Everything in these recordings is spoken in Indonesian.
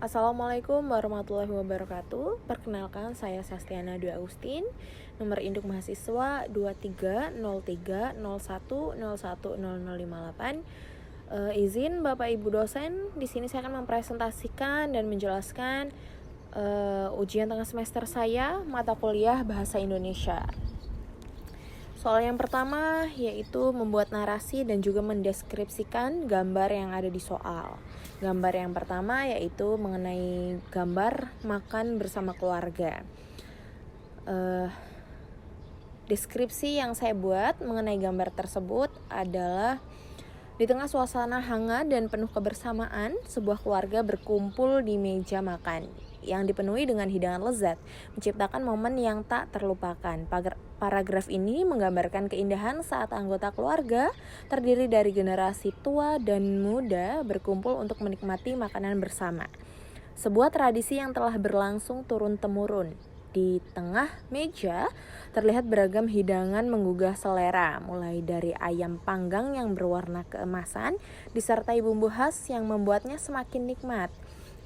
Assalamualaikum warahmatullahi wabarakatuh. Perkenalkan, saya Sastiana Dwi Agustin. Nomor induk mahasiswa 230301010058. Izin Bapak Ibu dosen, di sini saya akan mempresentasikan dan menjelaskan ujian tengah semester saya, mata kuliah Bahasa Indonesia. Soal yang pertama yaitu membuat narasi dan juga mendeskripsikan gambar yang ada di soal. Gambar yang pertama yaitu mengenai gambar makan bersama keluarga. Deskripsi yang saya buat mengenai gambar tersebut adalah di tengah suasana hangat dan penuh kebersamaan, sebuah keluarga berkumpul di meja makan yang dipenuhi dengan hidangan lezat, menciptakan momen yang tak terlupakan. Paragraf ini menggambarkan keindahan saat anggota keluarga terdiri dari generasi tua dan muda berkumpul untuk menikmati makanan bersama. Sebuah tradisi yang telah berlangsung turun-temurun. Di tengah meja terlihat beragam hidangan menggugah selera, mulai dari ayam panggang yang berwarna keemasan disertai bumbu khas yang membuatnya semakin nikmat,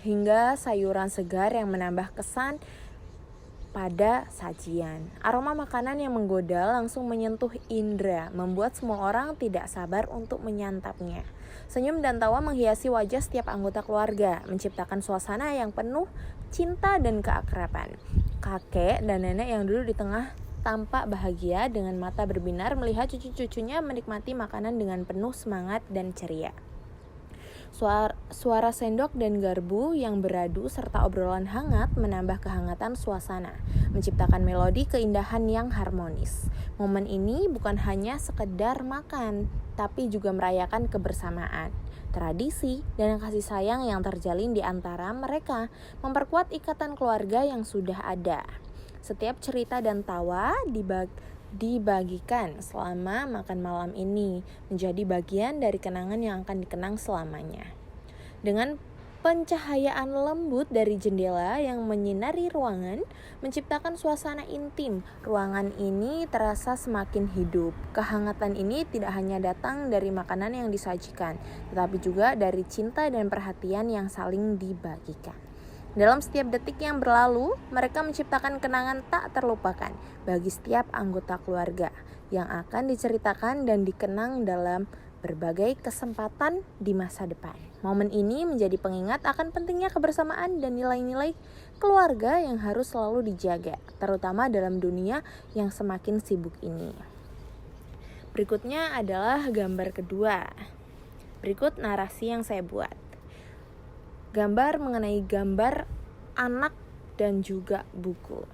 hingga sayuran segar yang menambah kesan pada sajian. Aroma makanan yang menggoda langsung menyentuh indera, membuat semua orang tidak sabar untuk menyantapnya. Senyum dan tawa menghiasi wajah setiap anggota keluarga, menciptakan suasana yang penuh cinta dan keakraban. Kakek dan nenek yang duduk di tengah tampak bahagia dengan mata berbinar melihat cucu-cucunya menikmati makanan dengan penuh semangat dan ceria. Suara sendok dan garpu yang beradu serta obrolan hangat menambah kehangatan suasana, menciptakan melodi keindahan yang harmonis. Momen ini bukan hanya sekedar makan, tapi juga merayakan kebersamaan, tradisi, dan kasih sayang yang terjalin di antara mereka, memperkuat ikatan keluarga yang sudah ada. Setiap cerita dan tawa dibagikan selama makan malam ini menjadi bagian dari kenangan yang akan dikenang selamanya. Dengan pencahayaan lembut dari jendela yang menyinari ruangan, menciptakan suasana intim. Ruangan ini terasa semakin hidup. Kehangatan ini tidak hanya datang dari makanan yang disajikan, tetapi juga dari cinta dan perhatian yang saling dibagikan. Dalam setiap detik yang berlalu, mereka menciptakan kenangan tak terlupakan bagi setiap anggota keluarga yang akan diceritakan dan dikenang dalam berbagai kesempatan di masa depan. Momen ini menjadi pengingat akan pentingnya kebersamaan dan nilai-nilai keluarga yang harus selalu dijaga, terutama dalam dunia yang semakin sibuk ini. Berikutnya adalah gambar kedua. Berikut narasi yang saya buat. Gambar mengenai gambar anak dan juga buku.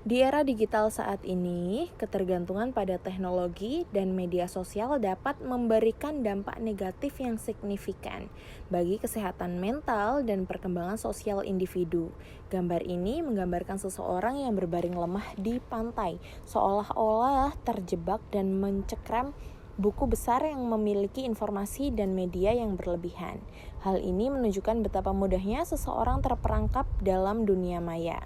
Di era digital saat ini, ketergantungan pada teknologi dan media sosial dapat memberikan dampak negatif yang signifikan bagi kesehatan mental dan perkembangan sosial individu. Gambar ini menggambarkan seseorang yang berbaring lemah di pantai, seolah-olah terjebak dan mencekram buku besar yang memiliki informasi dan media yang berlebihan. Hal ini menunjukkan betapa mudahnya seseorang terperangkap dalam dunia maya,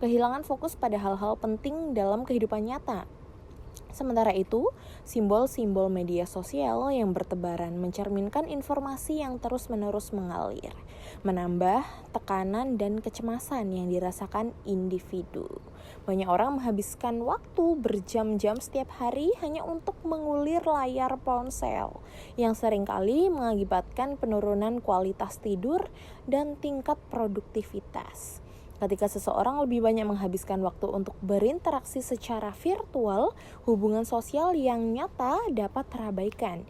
kehilangan fokus pada hal-hal penting dalam kehidupan nyata. Sementara itu, simbol-simbol media sosial yang bertebaran mencerminkan informasi yang terus-menerus mengalir, menambah tekanan dan kecemasan yang dirasakan individu. Banyak orang menghabiskan waktu berjam-jam setiap hari hanya untuk mengulir layar ponsel, yang seringkali mengakibatkan penurunan kualitas tidur dan tingkat produktivitas. Ketika seseorang lebih banyak menghabiskan waktu untuk berinteraksi secara virtual, hubungan sosial yang nyata dapat terabaikan,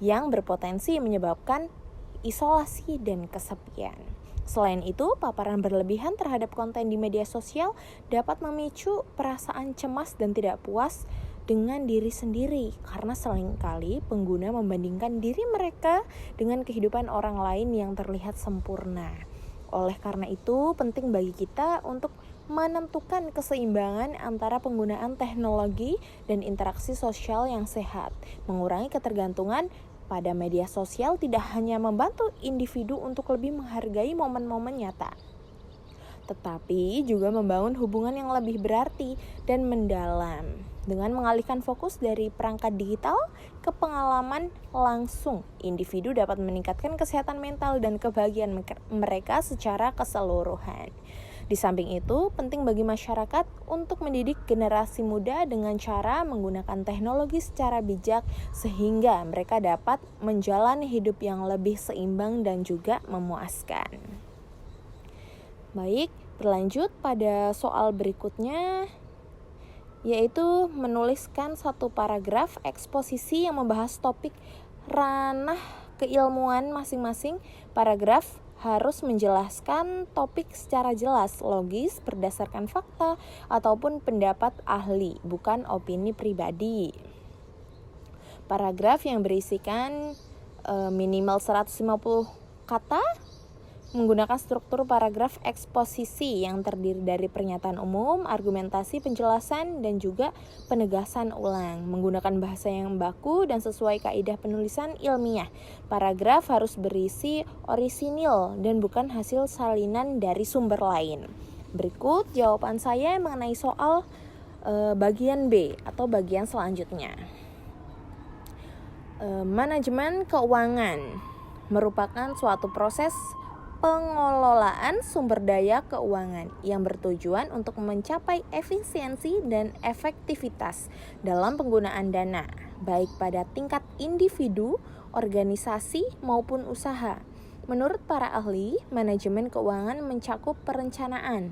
yang berpotensi menyebabkan isolasi dan kesepian. Selain itu, paparan berlebihan terhadap konten di media sosial dapat memicu perasaan cemas dan tidak puas dengan diri sendiri, karena seringkali pengguna membandingkan diri mereka dengan kehidupan orang lain yang terlihat sempurna. Oleh karena itu, penting bagi kita untuk menentukan keseimbangan antara penggunaan teknologi dan interaksi sosial yang sehat. Mengurangi ketergantungan pada media sosial tidak hanya membantu individu untuk lebih menghargai momen-momen nyata, tetapi juga membangun hubungan yang lebih berarti dan mendalam. Dengan mengalihkan fokus dari perangkat digital ke pengalaman langsung, individu dapat meningkatkan kesehatan mental dan kebahagiaan mereka secara keseluruhan. Di samping itu, penting bagi masyarakat untuk mendidik generasi muda dengan cara menggunakan teknologi secara bijak sehingga mereka dapat menjalani hidup yang lebih seimbang dan juga memuaskan. Baik, berlanjut pada soal berikutnya, yaitu menuliskan satu paragraf eksposisi yang membahas topik ranah keilmuan masing-masing. Paragraf harus menjelaskan topik secara jelas, logis, berdasarkan fakta ataupun pendapat ahli, bukan opini pribadi. Paragraf yang berisikan minimal 150 kata, menggunakan struktur paragraf eksposisi yang terdiri dari pernyataan umum, argumentasi, penjelasan, dan juga penegasan ulang. Menggunakan bahasa yang baku dan sesuai kaidah penulisan ilmiah. Paragraf harus berisi orisinil dan bukan hasil salinan dari sumber lain. Berikut jawaban saya mengenai soal bagian B atau bagian selanjutnya. Manajemen keuangan merupakan suatu proses pengelolaan sumber daya keuangan yang bertujuan untuk mencapai efisiensi dan efektivitas dalam penggunaan dana, baik pada tingkat individu, organisasi, maupun usaha. Menurut para ahli, manajemen keuangan mencakup perencanaan,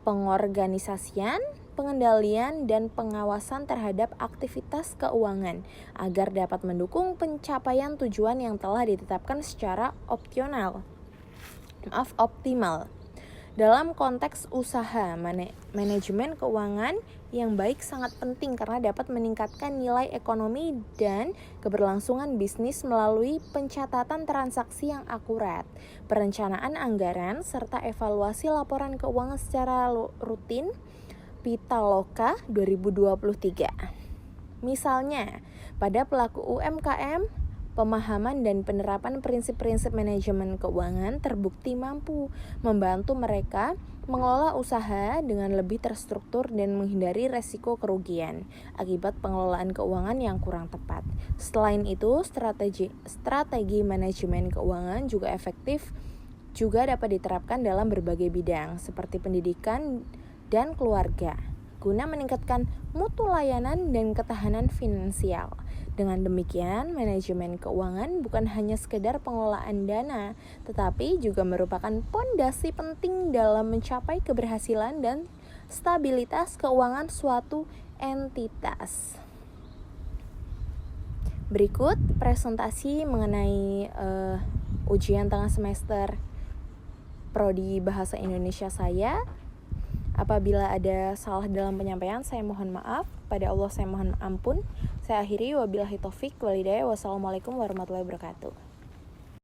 pengorganisasian, pengendalian, dan pengawasan terhadap aktivitas keuangan agar dapat mendukung pencapaian tujuan yang telah ditetapkan secara optimal. Dalam konteks usaha, manajemen keuangan yang baik sangat penting karena dapat meningkatkan nilai ekonomi dan keberlangsungan bisnis melalui pencatatan transaksi yang akurat, perencanaan anggaran, serta evaluasi laporan keuangan secara rutin. Pitaloka 2023. Misalnya, pada pelaku UMKM, pemahaman dan penerapan prinsip-prinsip manajemen keuangan terbukti mampu membantu mereka mengelola usaha dengan lebih terstruktur dan menghindari resiko kerugian akibat pengelolaan keuangan yang kurang tepat. Selain itu, strategi manajemen keuangan juga efektif juga dapat diterapkan dalam berbagai bidang seperti pendidikan dan keluarga, guna meningkatkan mutu layanan dan ketahanan finansial. Dengan demikian, manajemen keuangan bukan hanya sekedar pengelolaan dana, tetapi juga merupakan pondasi penting dalam mencapai keberhasilan dan stabilitas keuangan suatu entitas. Berikut presentasi mengenai ujian tengah semester Prodi Bahasa Indonesia saya. Apabila ada salah dalam penyampaian, saya mohon maaf. Pada Allah saya mohon ampun. Saya akhiri, wabillahi taufik walhidayah. Wassalamualaikum warahmatullahi wabarakatuh.